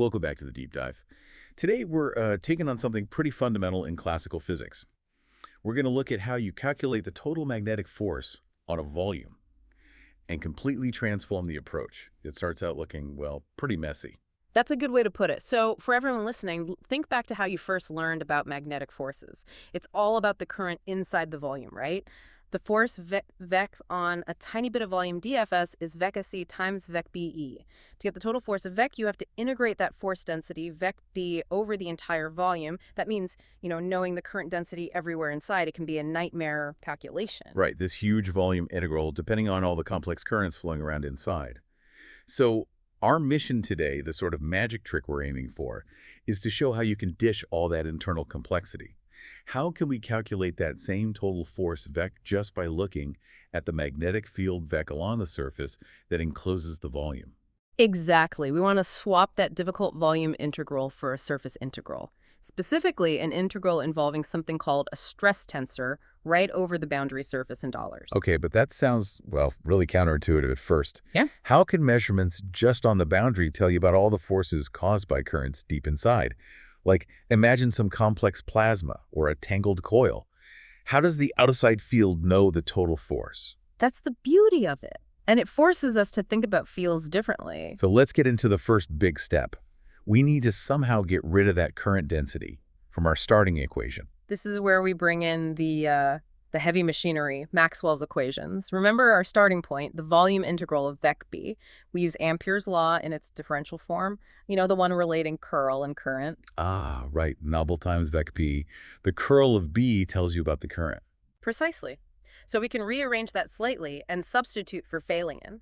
Welcome back to the deep dive. Today we're taking on something pretty fundamental in classical physics. We're going to look at how you calculate the total magnetic force on a volume and completely transform the approach. It starts out looking, well, pretty messy. That's a good way to put it. So for everyone listening, think back to how you first learned about magnetic forces. It's all about the current inside the volume, right? The force vec on a tiny bit of volume dfs is vec SC times vec BE. To get the total force of vec, you have to integrate that force density, vec B, over the entire volume. That means, knowing the current density everywhere inside, it can be a nightmare calculation. Right, this huge volume integral, depending on all the complex currents flowing around inside. So our mission today, the sort of magic trick we're aiming for, is to show how you can dish all that internal complexity. How can we calculate that same total force vec just by looking at the magnetic field vec along the surface that encloses the volume? Exactly. We want to swap that difficult volume integral for a surface integral. Specifically, an integral involving something called a stress tensor right over the boundary surface in dollars. Okay, but that sounds, well, really counterintuitive at first. Yeah. How can measurements just on the boundary tell you about all the forces caused by currents deep inside? Like, imagine some complex plasma or a tangled coil. How does the outside field know the total force? That's the beauty of it. And it forces us to think about fields differently. So let's get into the first big step. We need to somehow get rid of that current density from our starting equation. This is where we bring in the heavy machinery, Maxwell's equations. Remember our starting point, the volume integral of vec B. We use Ampere's law in its differential form, the one relating curl and current. Ah, right. Nabla times vec B. The curl of B tells you about the current. Precisely. So we can rearrange that slightly and substitute for Veylinger.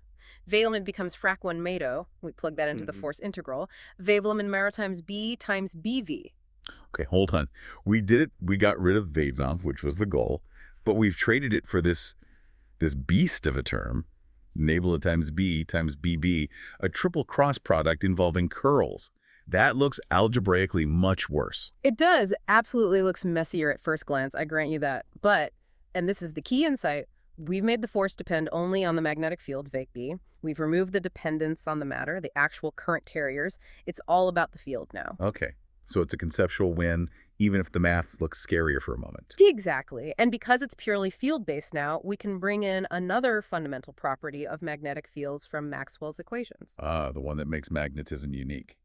Veylinger becomes frac 1 Mato. We plug that into the force integral. Veylinger times B times BV. Okay, hold on. We did it. We got rid of Veylinger, which was the goal. But we've traded it for this beast of a term, nabla times B times BB, a triple cross product involving curls. That looks algebraically much worse. It does. Absolutely looks messier at first glance, I grant you that. But, and this is the key insight, we've made the force depend only on the magnetic field, vec B. We've removed the dependence on the matter, the actual current carriers. It's all about the field now. Okay, so it's a conceptual win, even if the maths looks scarier for a moment. Exactly. And because it's purely field-based now, we can bring in another fundamental property of magnetic fields from Maxwell's equations. Ah, the one that makes magnetism unique.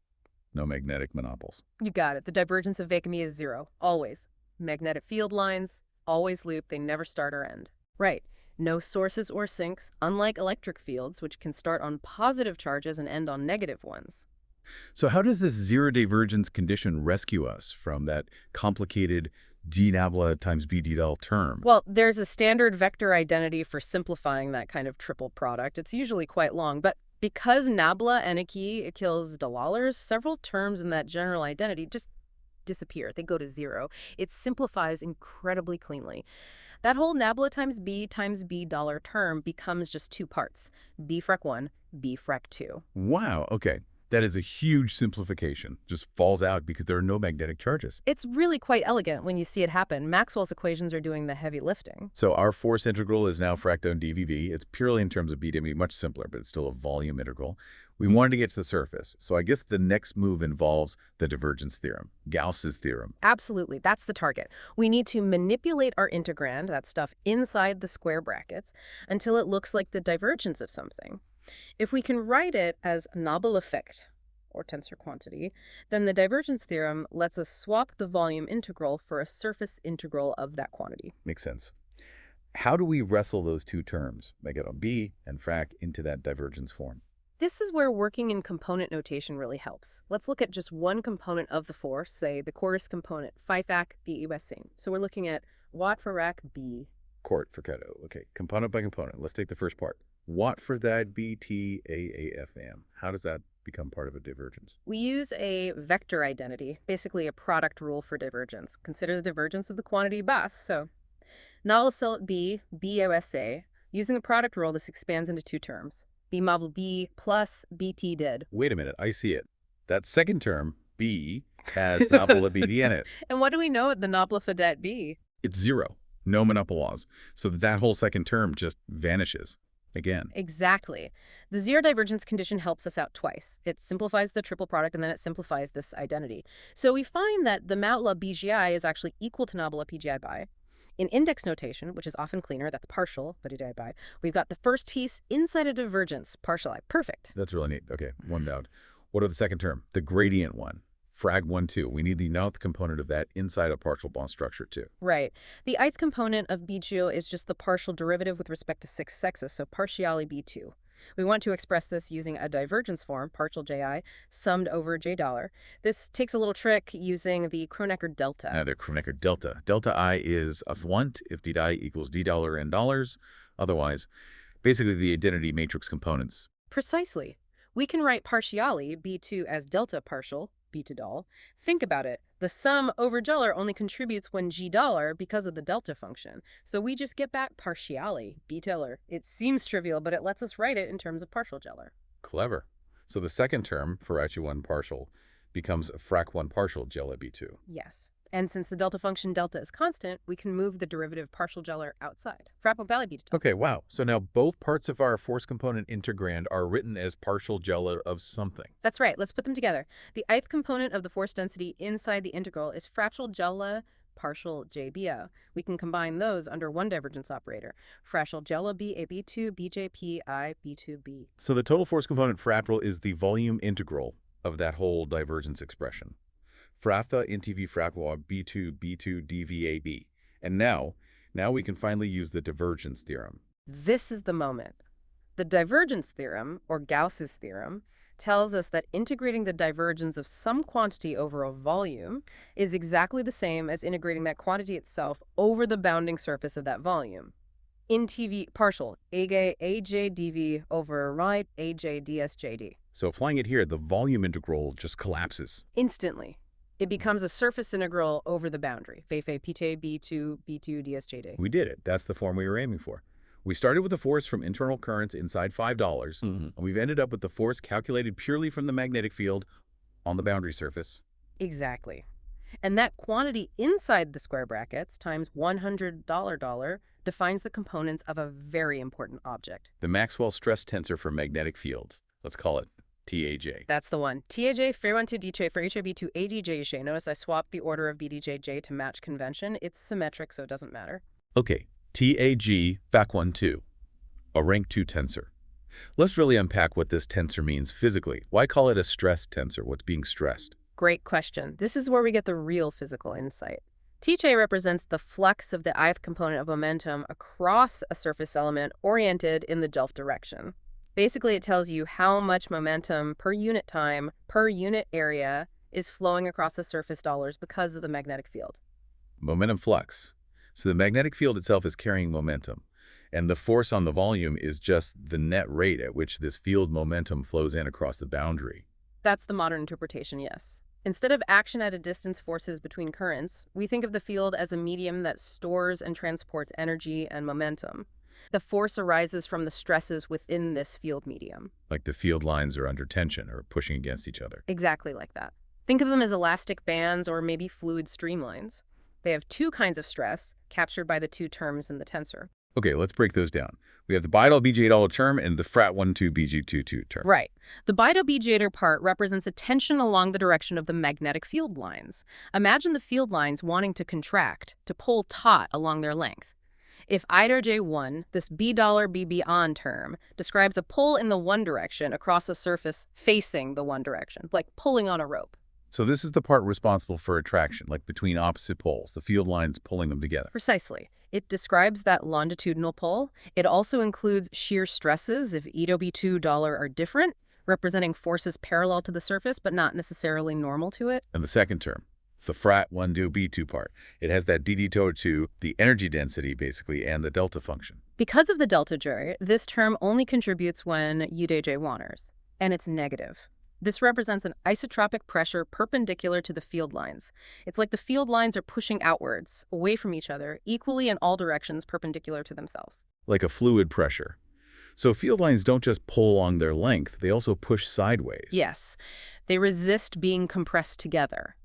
No magnetic monopoles. You got it. The divergence of vec is zero, always. Magnetic field lines, always loop, they never start or end. Right. No sources or sinks, unlike electric fields, which can start on positive charges and end on negative ones. So how does this zero divergence condition rescue us from that complicated d nabla times b d del term? Well, there's a standard vector identity for simplifying that kind of triple product. It's usually quite long, but because nabla and a key kills delallers, several terms in that general identity just disappear. They go to zero. It simplifies incredibly cleanly. That whole nabla times b dollar term becomes just two parts, b frac 1, b frac 2. Wow, okay. That is a huge simplification. Just falls out because there are no magnetic charges. It's really quite elegant when you see it happen. Maxwell's equations are doing the heavy lifting. So our force integral is now frac down dvv. It's purely in terms of BW, much simpler, but it's still a volume integral. We wanted to get to the surface. So I guess the next move involves the divergence theorem, Gauss's theorem. Absolutely. That's the target. We need to manipulate our integrand, that stuff inside the square brackets, until it looks like the divergence of something. If we can write it as nabla effect, or tensor quantity, then the divergence theorem lets us swap the volume integral for a surface integral of that quantity. Makes sense. How do we wrestle those two terms, megaton B and frac, into that divergence form? This is where working in component notation really helps. Let's look at just one component of the force, say the course component, phi fac B same. So we're looking at watt for rac B. Court for Cato. Okay, component by component. Let's take the first part. Watt for that BT AAFM. How does that become part of a divergence? We use a vector identity, basically a product rule for divergence. Consider the divergence of the quantity bus. So null silt B, BOSA. Using the product rule, this expands into two terms. B model B plus BT did. Wait a minute, I see it. That second term, B, has nabla BD in it. And what do we know at the nabla for that B? It's zero. No monopoles. So that whole second term just vanishes. again. Exactly. The zero divergence condition helps us out twice. It simplifies the triple product, and then it simplifies this identity. So we find that the nabla BGI is actually equal to nabla PGI by. In index notation, which is often cleaner, that's partial PGI by, we've got the first piece inside a divergence, partial I. Perfect. That's really neat. Okay, one down. What about the second term? The gradient one. Frag 1, 2. We need the nth component of that inside a partial bond structure too. Right. The ith component of BGO is just the partial derivative with respect to 6 sexes, so partially B2. We want to express this using a divergence form, partial JI, summed over J dollar. This takes a little trick using the Kronecker delta. The Kronecker delta. Delta I is a want if d I equals d dollar in dollars. Otherwise, basically the identity matrix components. Precisely. We can write partially B2 as delta partial, B2 doll. Think about it. The sum over dollar only contributes when G dollar because of the delta function. So we just get back partially, B dollar. It seems trivial, but it lets us write it in terms of partial dollar. Clever. So the second term, frac 1 partial, becomes frac 1 partial Jella B2. Yes. And since the delta function delta is constant, we can move the derivative partial dollar outside. Frac valley B2. Okay, wow. So now both parts of our force component integrand are written as partial Jella of something. That's right. Let's put them together. The ith component of the force density inside the integral is fractional Jella partial JBO. We can combine those under one divergence operator. Fractional Jella B A B2 BJP I B2B. So the total force component fractal is the volume integral of that whole divergence expression. Fratha NTV fracwa B2 B2 DVAB. And now we can finally use the divergence theorem. This is the moment. The divergence theorem, or Gauss's theorem, tells us that integrating the divergence of some quantity over a volume is exactly the same as integrating that quantity itself over the bounding surface of that volume. In TV partial, AJ dV over right AJ dsJD. So applying it here, the volume integral just collapses. Instantly. It becomes a surface integral over the boundary. Fefe Pite B2 dsJD. We did it. That's the form we were aiming for. We started with the force from internal currents inside $5, and we've ended up with the force calculated purely from the magnetic field on the boundary surface. Exactly. And that quantity inside the square brackets times $100 defines the components of a very important object. The Maxwell stress tensor for magnetic fields. Let's call it TAJ. That's the one. TAJ, Fairone to DJ, for HAB to ADJ. Notice I swapped the order of BDJJ to match convention. It's symmetric, so it doesn't matter. Okay, TAG Fac 1, 2, a rank 2 tensor. Let's really unpack what this tensor means physically. Why call it a stress tensor? What's being stressed? Great question. This is where we get the real physical insight. TJ represents the flux of the ith component of momentum across a surface element oriented in the Delph direction. Basically, it tells you how much momentum per unit time, per unit area is flowing across the surface dollars because of the magnetic field. Momentum flux. So the magnetic field itself is carrying momentum, and the force on the volume is just the net rate at which this field momentum flows in across the boundary. That's the modern interpretation, yes. Instead of action at a distance forces between currents, we think of the field as a medium that stores and transports energy and momentum. The force arises from the stresses within this field medium. Like the field lines are under tension or pushing against each other. Exactly like that. Think of them as elastic bands or maybe fluid streamlines. They have two kinds of stress, captured by the two terms in the tensor. Okay, let's break those down. We have the bidal BJ term and the frat 1, 2 BG22 term. Right. The bidal BJ part represents a tension along the direction of the magnetic field lines. Imagine the field lines wanting to contract, to pull taut along their length. If IDAR J1, this $BB on term, describes a pull in the one direction across a surface facing the one direction, like pulling on a rope. So this is the part responsible for attraction, like between opposite poles, the field lines pulling them together. Precisely. It describes that longitudinal pull. It also includes shear stresses if $2 are different, representing forces parallel to the surface but not necessarily normal to it. And the second term, the frat 1 do B2 part. It has that DD2, the energy density basically, and the delta function. Because of the delta J, this term only contributes when UDJ wanders, and it's negative. This represents an isotropic pressure perpendicular to the field lines. It's like the field lines are pushing outwards, away from each other, equally in all directions perpendicular to themselves. Like a fluid pressure. So field lines don't just pull along their length, they also push sideways. Yes, they resist being compressed together.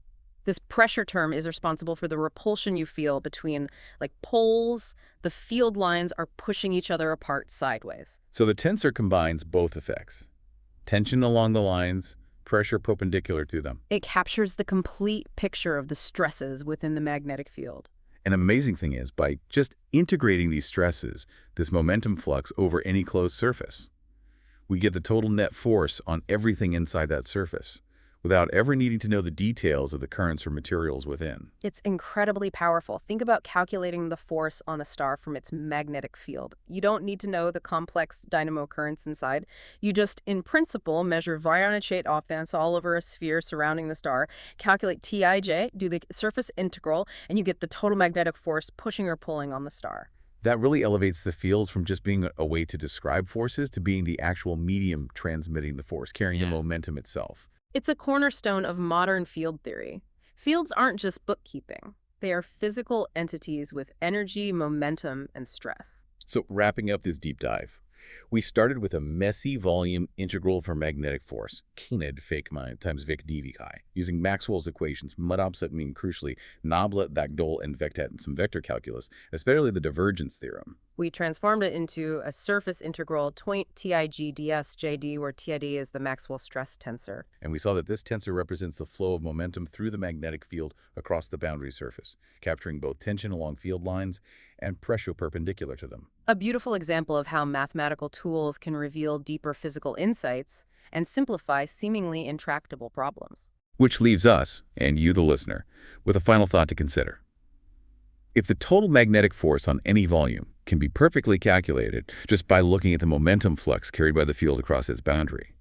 This pressure term is responsible for the repulsion you feel between, like, poles. The field lines are pushing each other apart sideways. So the tensor combines both effects. Tension along the lines, pressure perpendicular to them. It captures the complete picture of the stresses within the magnetic field. An amazing thing is, by just integrating these stresses, this momentum flux over any closed surface, we get the total net force on everything inside that surface, without ever needing to know the details of the currents or materials within. It's incredibly powerful. Think about calculating the force on a star from its magnetic field. You don't need to know the complex dynamo currents inside. You just, in principle, measure Voronoi offense all over a sphere surrounding the star, calculate Tij, do the surface integral, and you get the total magnetic force pushing or pulling on the star. That really elevates the fields from just being a way to describe forces to being the actual medium transmitting the force, carrying the momentum itself. It's a cornerstone of modern field theory. Fields aren't just bookkeeping. They are physical entities with energy, momentum, and stress. So wrapping up this deep dive, we started with a messy volume integral for magnetic force, knet fake times Vic dv chi, using Maxwell's equations, mud-opposite mean crucially, nabla, Dagdol, and vectat and some vector calculus, especially the divergence theorem. We transformed it into a surface integral Tij ds jd, where TID is the Maxwell stress tensor. And we saw that this tensor represents the flow of momentum through the magnetic field across the boundary surface, capturing both tension along field lines and pressure perpendicular to them. A beautiful example of how mathematical tools can reveal deeper physical insights and simplify seemingly intractable problems. Which leaves us, and you the listener, with a final thought to consider. If the total magnetic force on any volume can be perfectly calculated just by looking at the momentum flux carried by the field across its boundary,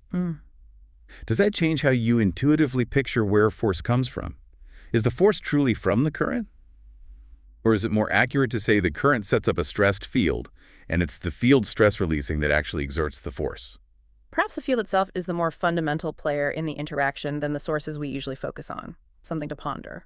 does that change how you intuitively picture where force comes from? Is the force truly from the current? Or is it more accurate to say the current sets up a stressed field, and it's the field stress releasing that actually exerts the force? Perhaps the field itself is the more fundamental player in the interaction than the sources we usually focus on. Something to ponder.